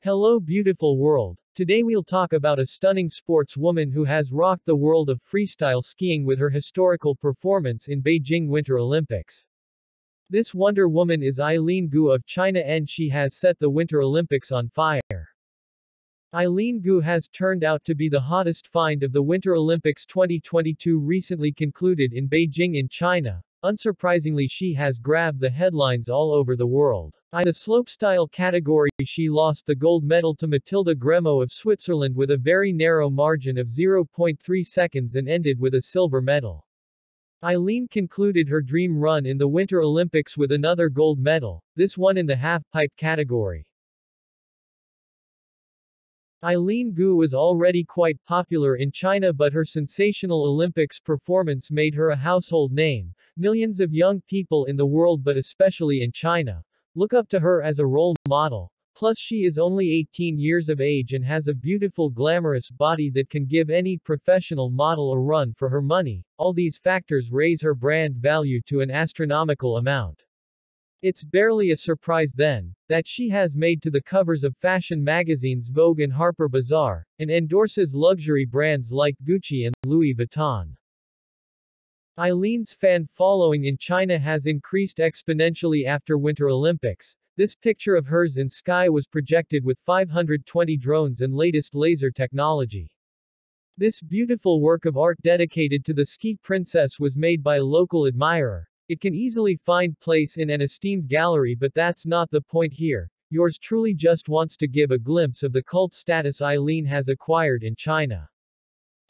Hello beautiful world. Today we'll talk about a stunning sportswoman who has rocked the world of freestyle skiing with her historical performance in Beijing Winter Olympics. This Wonder Woman is Eileen Gu of China and she has set the Winter Olympics on fire. Eileen Gu has turned out to be the hottest find of the Winter Olympics 2022 recently concluded in Beijing in China. Unsurprisingly, she has grabbed the headlines all over the world. In the slopestyle category, she lost the gold medal to Matilda Gremo of Switzerland with a very narrow margin of 0.3 seconds and ended with a silver medal. Eileen concluded her dream run in the Winter Olympics with another gold medal, this one in the half-pipe category. Eileen Gu was already quite popular in China, but her sensational Olympics performance made her a household name. Millions of young people in the world, but especially in China, look up to her as a role model. Plus, she is only 18 years of age and has a beautiful, glamorous body that can give any professional model a run for her money. All these factors raise her brand value to an astronomical amount. It's barely a surprise then, that she has made to the covers of fashion magazines Vogue and Harper Bazaar, and endorses luxury brands like Gucci and Louis Vuitton. Eileen's fan following in China has increased exponentially after Winter Olympics. This picture of hers in sky was projected with 520 drones and latest laser technology. This beautiful work of art dedicated to the ski princess was made by a local admirer. It can easily find place in an esteemed gallery, but that's not the point here. Yours truly just wants to give a glimpse of the cult status Eileen has acquired in China.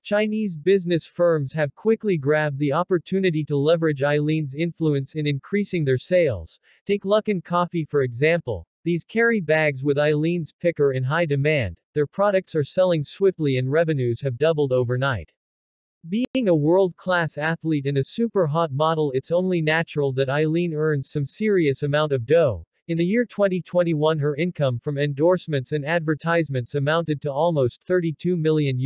Chinese business firms have quickly grabbed the opportunity to leverage Eileen's influence in increasing their sales. Take Luckin Coffee for example. These carry bags with Eileen's pick are in high demand. Their products are selling swiftly and revenues have doubled overnight. Being a world-class athlete and a super hot model, it's only natural that Eileen earns some serious amount of dough. In the year 2021, her income from endorsements and advertisements amounted to almost $32 million.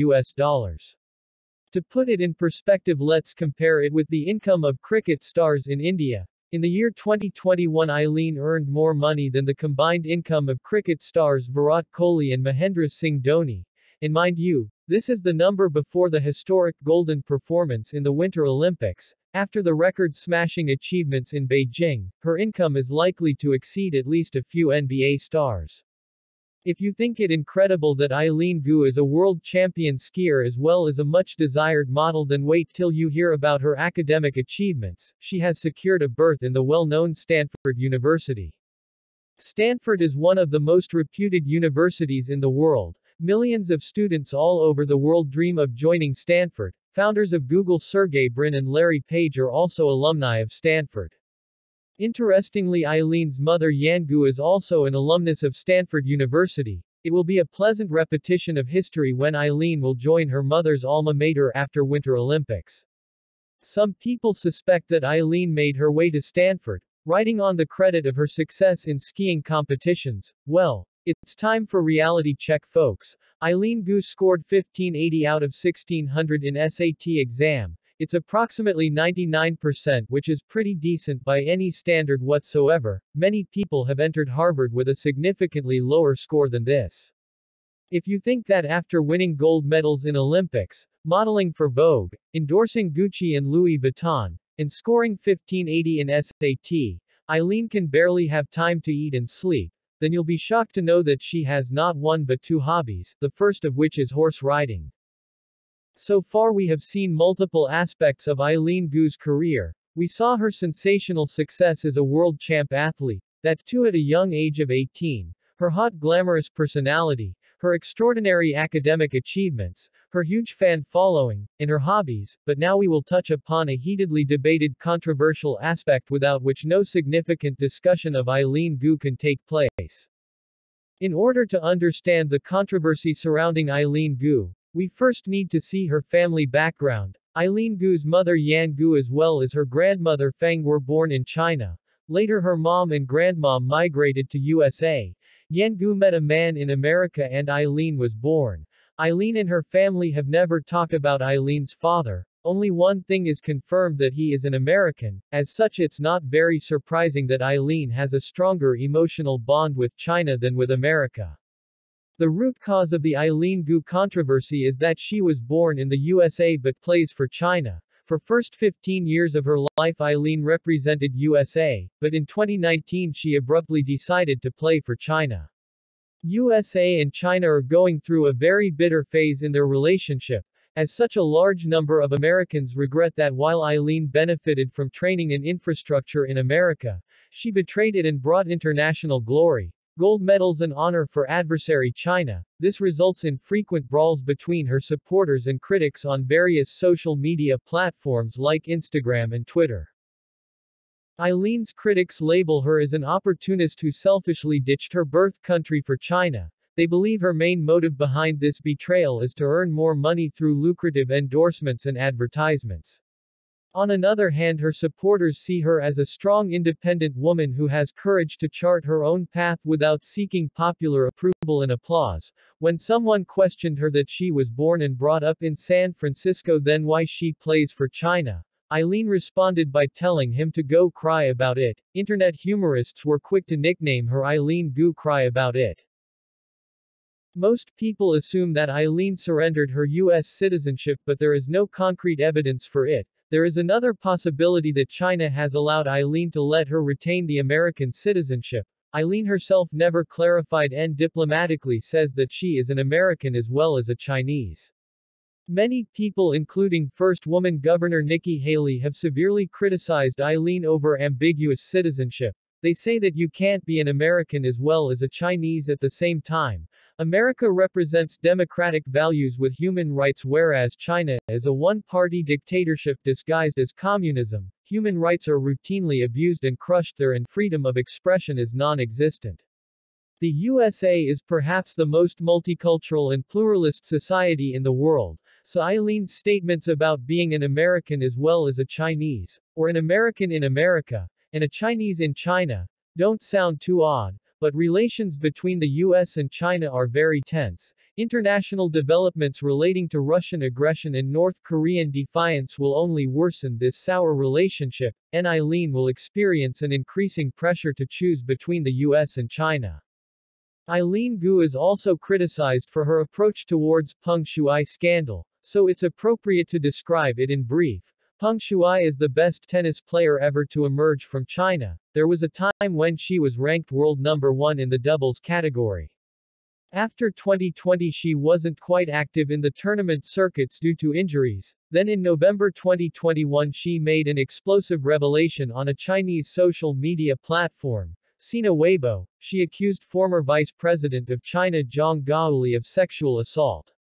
To put it in perspective, let's compare it with the income of cricket stars in India. In the year 2021, Eileen earned more money than the combined income of cricket stars Virat Kohli and Mahendra Singh Dhoni. And mind you, this is the number before the historic golden performance in the Winter Olympics. After the record-smashing achievements in Beijing, her income is likely to exceed at least a few NBA stars. If you think it incredible that Eileen Gu is a world champion skier as well as a much-desired model, then wait till you hear about her academic achievements. She has secured a berth in the well-known Stanford University. Stanford is one of the most reputed universities in the world. Millions of students all over the world dream of joining Stanford. Founders of Google Sergey Brin and Larry Page are also alumni of Stanford. Interestingly, Eileen's mother Yan Gu is also an alumnus of Stanford University. It will be a pleasant repetition of history when Eileen will join her mother's alma mater after Winter Olympics. Some people suspect that Eileen made her way to Stanford, riding on the credit of her success in skiing competitions. Well, it's time for reality check, folks. Eileen Gu scored 1580 out of 1600 in SAT exam. It's approximately 99%, which is pretty decent by any standard whatsoever. Many people have entered Harvard with a significantly lower score than this. If you think that after winning gold medals in Olympics, modeling for Vogue, endorsing Gucci and Louis Vuitton, and scoring 1580 in SAT, Eileen can barely have time to eat and sleep, then you'll be shocked to know that she has not one but two hobbies, the first of which is horse riding. So far we have seen multiple aspects of Eileen Gu's career. We saw her sensational success as a world champ athlete, that too at a young age of 18, her hot glamorous personality, her extraordinary academic achievements, her huge fan following, and her hobbies, but now we will touch upon a heatedly debated controversial aspect without which no significant discussion of Eileen Gu can take place. In order to understand the controversy surrounding Eileen Gu, we first need to see her family background. Eileen Gu's mother Yan Gu as well as her grandmother Feng were born in China. Later her mom and grandmom migrated to USA. Yan Gu met a man in America and Eileen was born. Eileen and her family have never talked about Eileen's father. Only one thing is confirmed, that he is an American. As such, it's not very surprising that Eileen has a stronger emotional bond with China than with America. The root cause of the Eileen Gu controversy is that she was born in the USA but plays for China. For first 15 years of her life Eileen represented USA, but in 2019 she abruptly decided to play for China. USA and China are going through a very bitter phase in their relationship, as such a large number of Americans regret that while Eileen benefited from training and infrastructure in America, she betrayed it and brought international glory, gold medals and honor for adversary China. This results in frequent brawls between her supporters and critics on various social media platforms like Instagram and Twitter. Eileen's critics label her as an opportunist who selfishly ditched her birth country for China. They believe her main motive behind this betrayal is to earn more money through lucrative endorsements and advertisements. On another hand, her supporters see her as a strong independent woman who has courage to chart her own path without seeking popular approval and applause. When someone questioned her that she was born and brought up in San Francisco then why she plays for China, Eileen responded by telling him to go cry about it. Internet humorists were quick to nickname her Eileen Gu Cry About It. Most people assume that Eileen surrendered her U.S. citizenship, but there is no concrete evidence for it. There is another possibility that China has allowed Eileen to let her retain the American citizenship. Eileen herself never clarified and diplomatically says that she is an American as well as a Chinese. Many people including First Woman Governor Nikki Haley have severely criticized Eileen over ambiguous citizenship. They say that you can't be an American as well as a Chinese at the same time. America represents democratic values with human rights whereas China is a one-party dictatorship disguised as communism. Human rights are routinely abused and crushed there and freedom of expression is non-existent. The USA is perhaps the most multicultural and pluralist society in the world, so Eileen's statements about being an American as well as a Chinese, or an American in America, and a Chinese in China, don't sound too odd. But relations between the US and China are very tense. International developments relating to Russian aggression and North Korean defiance will only worsen this sour relationship, and Eileen will experience an increasing pressure to choose between the US and China. Eileen Gu is also criticized for her approach towards Peng Shuai scandal, so it's appropriate to describe it in brief. Peng Shuai is the best tennis player ever to emerge from China. There was a time when she was ranked world number 1 in the doubles category. After 2020 she wasn't quite active in the tournament circuits due to injuries. Then in November 2021 she made an explosive revelation on a Chinese social media platform, Sina Weibo. She accused former Vice President of China Zhang Gaoli of sexual assault.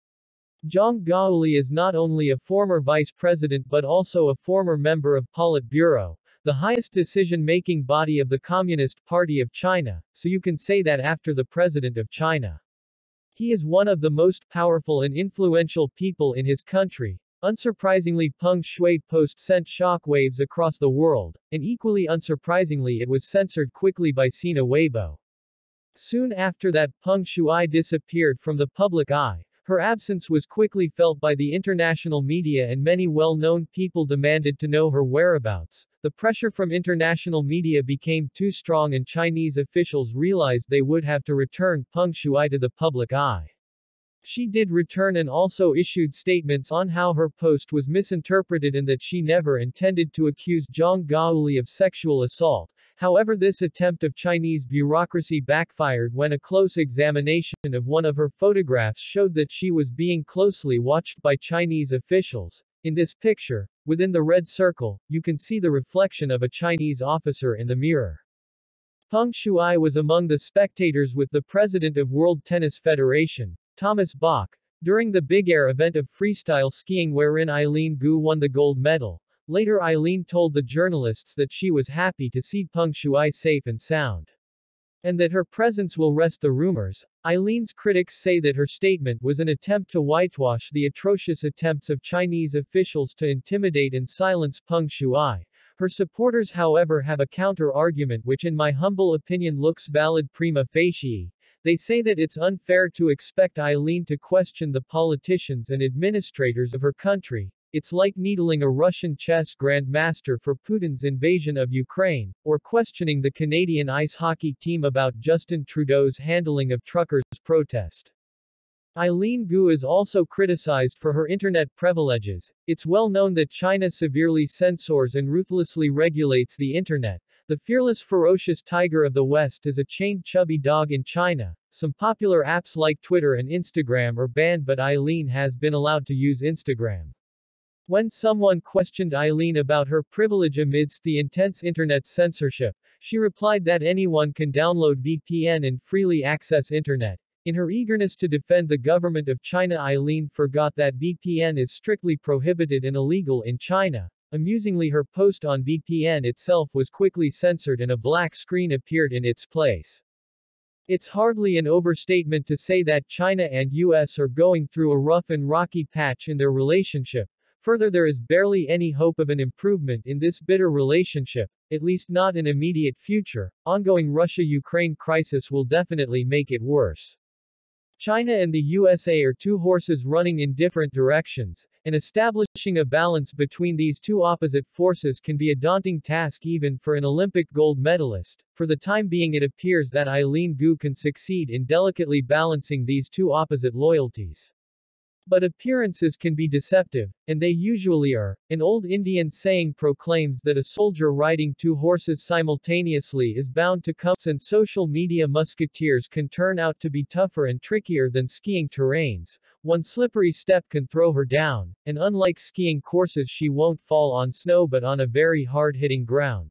Zhang Gaoli is not only a former vice president but also a former member of Politburo, the highest decision-making body of the Communist Party of China, so you can say that after the President of China. He is one of the most powerful and influential people in his country. Unsurprisingly, Peng Shuai post sent shockwaves across the world, and equally unsurprisingly it was censored quickly by Sina Weibo. Soon after that Peng Shuai disappeared from the public eye. Her absence was quickly felt by the international media and many well-known people demanded to know her whereabouts. The pressure from international media became too strong and Chinese officials realized they would have to return Peng Shuai to the public eye. She did return and also issued statements on how her post was misinterpreted and that she never intended to accuse Zhang Gaoli of sexual assault. However, this attempt of Chinese bureaucracy backfired when a close examination of one of her photographs showed that she was being closely watched by Chinese officials. In this picture, within the red circle, you can see the reflection of a Chinese officer in the mirror. Peng Shuai was among the spectators with the president of World Tennis Federation, Thomas Bach, during the Big Air event of freestyle skiing wherein Eileen Gu won the gold medal. Later Eileen told the journalists that she was happy to see Peng Shuai safe and sound. And that her presence will rest the rumors. Eileen's critics say that her statement was an attempt to whitewash the atrocious attempts of Chinese officials to intimidate and silence Peng Shuai. Her supporters however have a counter-argument which in my humble opinion looks valid prima facie. They say that it's unfair to expect Eileen to question the politicians and administrators of her country. It's like needling a Russian chess grandmaster for Putin's invasion of Ukraine, or questioning the Canadian ice hockey team about Justin Trudeau's handling of truckers' protest. Eileen Gu is also criticized for her internet privileges. It's well known that China severely censors and ruthlessly regulates the internet. The fearless ferocious tiger of the West is a chained chubby dog in China. Some popular apps like Twitter and Instagram are banned, but Eileen has been allowed to use Instagram. When someone questioned Eileen about her privilege amidst the intense internet censorship, she replied that anyone can download VPN and freely access internet. In her eagerness to defend the government of China, Eileen forgot that VPN is strictly prohibited and illegal in China. Amusingly, her post on VPN itself was quickly censored and a black screen appeared in its place. It's hardly an overstatement to say that China and US are going through a rough and rocky patch in their relationship. Further, there is barely any hope of an improvement in this bitter relationship, at least not in immediate future. Ongoing Russia-Ukraine crisis will definitely make it worse. China and the USA are two horses running in different directions, and establishing a balance between these two opposite forces can be a daunting task even for an Olympic gold medalist. For the time being, it appears that Eileen Gu can succeed in delicately balancing these two opposite loyalties. But appearances can be deceptive, and they usually are. An old Indian saying proclaims that a soldier riding two horses simultaneously is bound to come, and social media musketeers can turn out to be tougher and trickier than skiing terrains. One slippery step can throw her down, and unlike skiing courses, she won't fall on snow but on a very hard-hitting ground.